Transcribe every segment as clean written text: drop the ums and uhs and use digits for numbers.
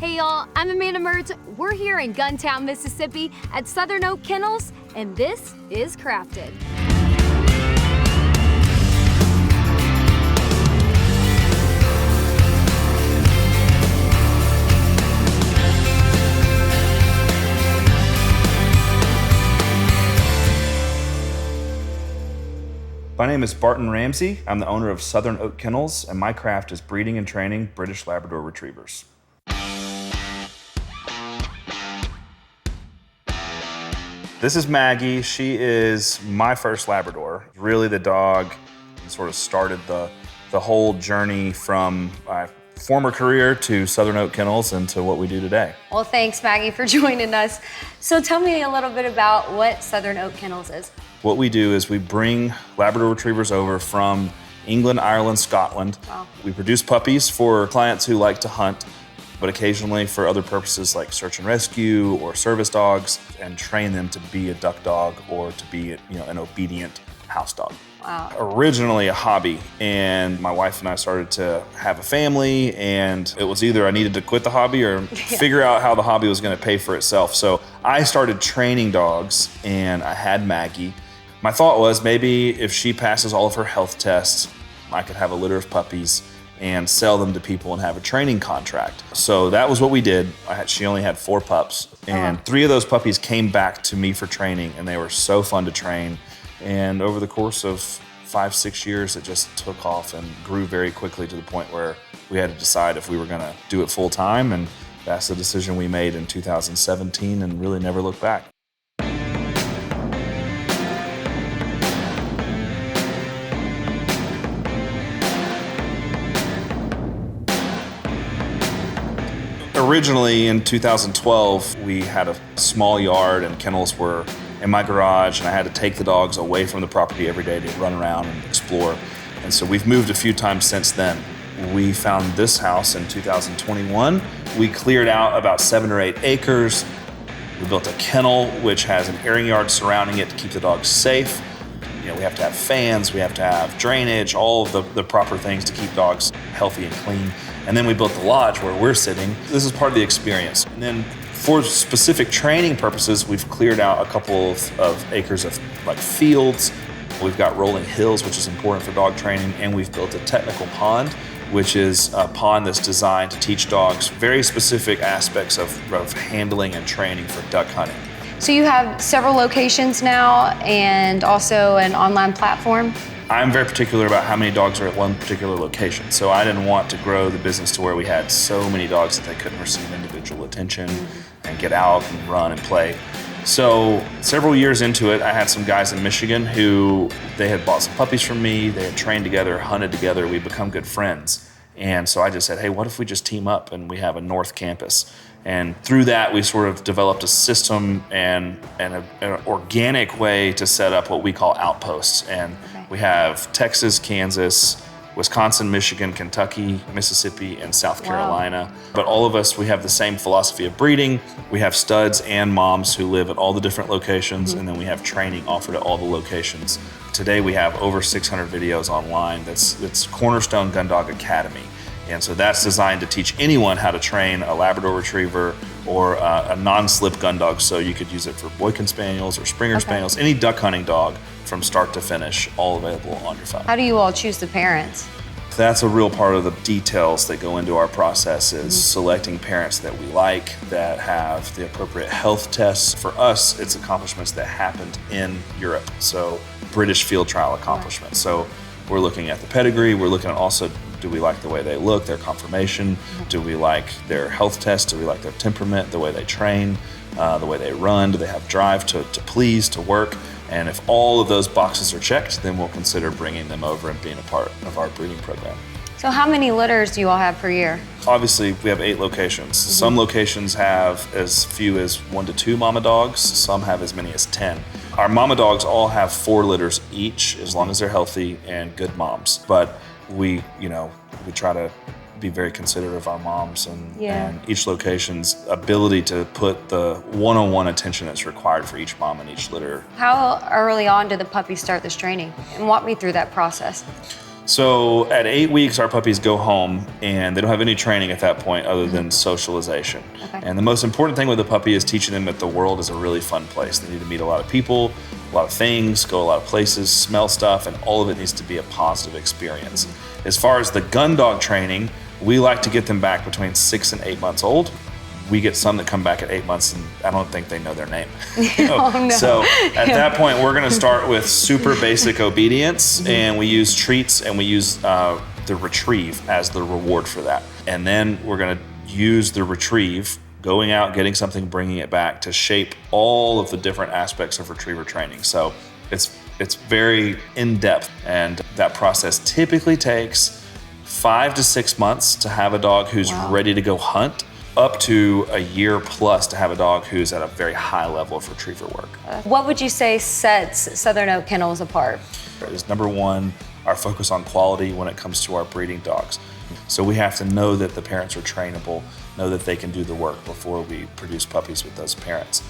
Hey y'all, I'm Amanda Mertz. We're here in Guntown, Mississippi at Southern Oak Kennels, and this is Crafted. My name is Barton Ramsey. I'm the owner of Southern Oak Kennels, and my craft is breeding and training British Labrador Retrievers. This is Maggie. She is my first Labrador. Really the dog that sort of started the whole journey from my former career to Southern Oak Kennels and to what we do today. Well, thanks Maggie for joining us. So tell me a little bit about what Southern Oak Kennels is. What we do is we bring Labrador Retrievers over from England, Ireland, Scotland. Wow. We produce puppies for clients who like to hunt, but occasionally for other purposes like search and rescue or service dogs, and train them to be a duck dog or to be an obedient house dog. Wow. Originally a hobby, and my wife and I started to have a family, and it was either I needed to quit the hobby or figure out how the hobby was going to pay for itself. So I started training dogs, and I had Maggie. My thought was maybe if she passes all of her health tests, I could have a litter of puppies and sell them to people and have a training contract. So that was what we did. She only had 4 pups, and 3 of those puppies came back to me for training, and they were so fun to train. And over the course of 5-6 years, it just took off and grew very quickly to the point where we had to decide if we were gonna do it full time, and that's the decision we made in 2017 and really never looked back. Originally in 2012, we had a small yard and kennels were in my garage, and I had to take the dogs away from the property every day to run around and explore. And so we've moved a few times since then. We found this house in 2021. We cleared out about 7 or 8 acres. We built a kennel, which has an airing yard surrounding it to keep the dogs safe. We have to have fans, we have to have drainage, all of the proper things to keep dogs healthy and clean. And then we built the lodge where we're sitting. This is part of the experience. And then for specific training purposes, we've cleared out a couple of acres of like fields. We've got rolling hills, which is important for dog training. And we've built a technical pond, which is a pond that's designed to teach dogs very specific aspects of handling and training for duck hunting. So you have several locations now and also an online platform? I'm very particular about how many dogs are at one particular location. So I didn't want to grow the business to where we had so many dogs that they couldn't receive individual attention and get out and run and play. So several years into it, I had some guys in Michigan who they had bought some puppies from me. They had trained together, hunted together. We'd become good friends. And so I just said, hey, what if we just team up and we have a North Campus? And through that, we sort of developed a system and an organic way to set up what we call outposts. And we have Texas, Kansas, Wisconsin, Michigan, Kentucky, Mississippi, and South Carolina. Wow. But all of us, we have the same philosophy of breeding. We have studs and moms who live at all the different locations, and then we have training offered at all the locations. Today, we have over 600 videos online. That's Cornerstone Gun Dog Academy. And so that's designed to teach anyone how to train a Labrador Retriever or a non-slip gun dog. So you could use it for Boykin Spaniels or Springer Spaniels, any duck hunting dog from start to finish, all available on your phone. How do you all choose the parents? That's a real part of the details that go into our process is selecting parents that we like, that have the appropriate health tests. For us, it's accomplishments that happened in Europe. So British field trial accomplishments. So we're looking at the pedigree. We're looking at also, do we like the way they look, their conformation? Do we like their health tests? Do we like their temperament, the way they train, the way they run? Do they have drive to please, to work? And if all of those boxes are checked, then we'll consider bringing them over and being a part of our breeding program. So how many litters do you all have per year? Obviously, we have 8 locations. Some locations have as few as 1 to 2 mama dogs. Some have as many as 10. Our mama dogs all have 4 litters each, as long as they're healthy and good moms. But we try to be very considerate of our moms and each location's ability to put the one-on-one attention that's required for each mom and each litter. How early on did the puppies start this training? And walk me through that process. So at 8 weeks, our puppies go home and they don't have any training at that point other than socialization. Okay. And the most important thing with a puppy is teaching them that the world is a really fun place. They need to meet a lot of people, a lot of things, go a lot of places, smell stuff, and all of it needs to be a positive experience. As far as the gun dog training, we like to get them back between 6 and 8 months old. We get some that come back at 8 months and I don't think they know their name. Oh, no. So at that point, we're gonna start with super basic obedience, and we use treats and we use the retrieve as the reward for that. And then we're gonna use the retrieve, going out, getting something, bringing it back to shape all of the different aspects of retriever training. So it's very in-depth, and that process typically takes 5 to 6 months to have a dog who's ready to go hunt, up to a year plus to have a dog who's at a very high level of retriever work. What would you say sets Southern Oak Kennels apart? Is number one, our focus on quality when it comes to our breeding dogs. So we have to know that the parents are trainable, know that they can do the work before we produce puppies with those parents.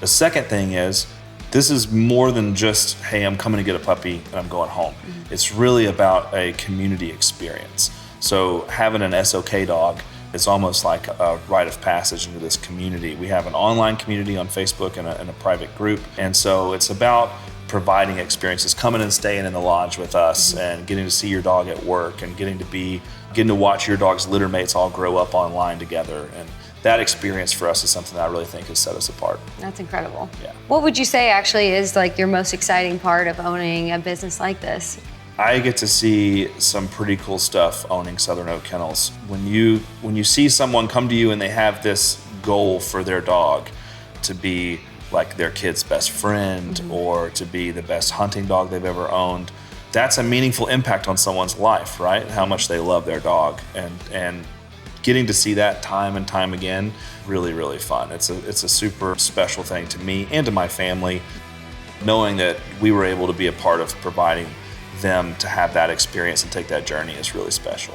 The second thing is, this is more than just, hey, I'm coming to get a puppy and I'm going home. It's really about a community experience. So having an SOK dog, it's almost like a rite of passage into this community. We have an online community on Facebook and a private group. And so it's about providing experiences, coming and staying in the lodge with us and getting to see your dog at work and getting to watch your dog's litter mates all grow up online together. And that experience for us is something that I really think has set us apart. That's incredible. Yeah. What would you say actually is like your most exciting part of owning a business like this? I get to see some pretty cool stuff owning Southern Oak Kennels. When you see someone come to you and they have this goal for their dog to be like their kid's best friend or to be the best hunting dog they've ever owned, that's a meaningful impact on someone's life, right? How much they love their dog, and getting to see that time and time again, really, really fun. It's a super special thing to me and to my family, knowing that we were able to be a part of providing them to have that experience and take that journey is really special.